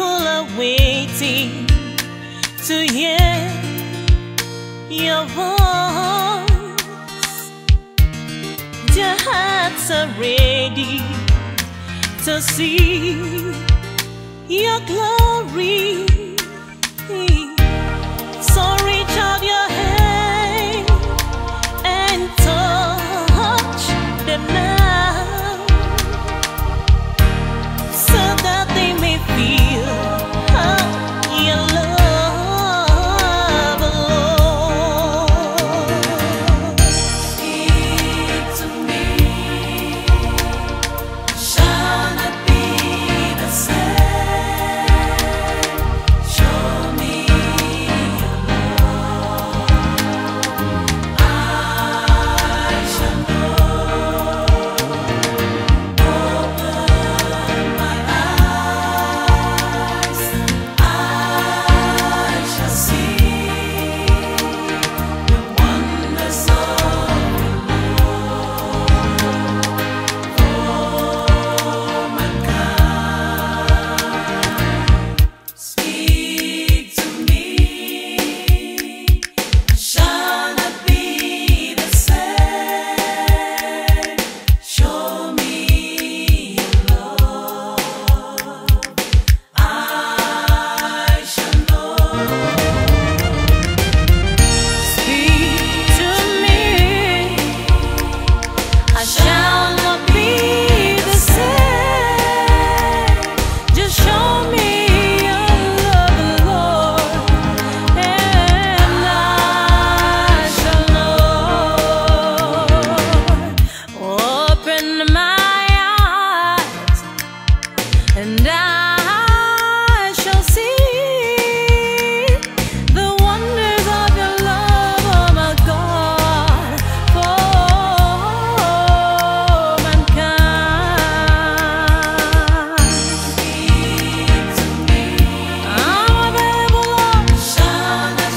people are waiting to hear your voice. Their hearts are ready to see your glory. So reach out your hand and touch them now, so that they may feel your love alone. Speak to me, I shall not be the same. Show me your love, I shall know. Open my eyes, I shall see the wonders of your love for mankind. Speak to me, I shall not be the same. Show me your love, I shall know. Speak to me, I shall not be the same. Just show me your love, Lord, and I shall know. Open my eyes, and I shall see the wonders of your love, oh my God, for mankind. Speak to me, I'm available, Lord.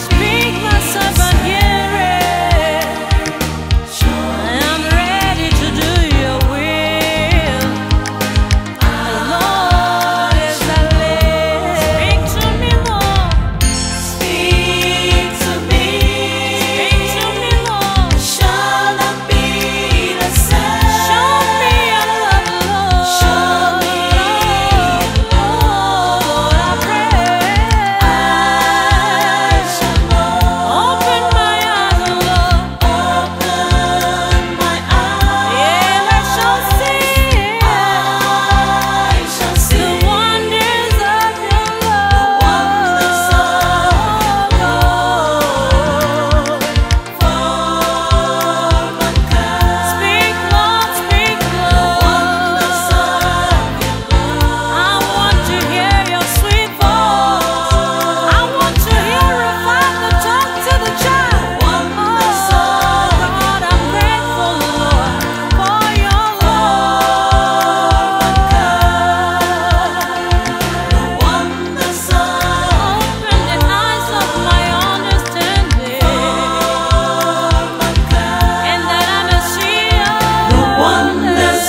Speak, my servant, hear it. I'm ready to do your will, Lord, as I live. Speak to me, Lord. Speak to me. Speak to me, Lord. Shall not be the same. Show me your love, Lord. Show me your love, Lord, I pray. I shall know. Open my eyes, Lord. Open my eyes. Yeah, I shall see. I shall see the wonders of your love. The wonders of your love for mankind. Speak, Lord, speak, Lord. The wonders of your love. I want to hear your sweet voice. I want to hear a father talk to the child. The wonders of God, I'm grateful, Lord, for your love, mankind. The wonders of open the eyes of my understanding, and that I may see the wonders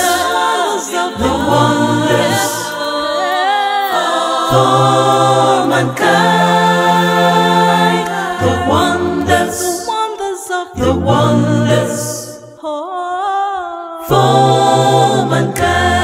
of the wonders for mankind. The wonders of the wonders for mankind.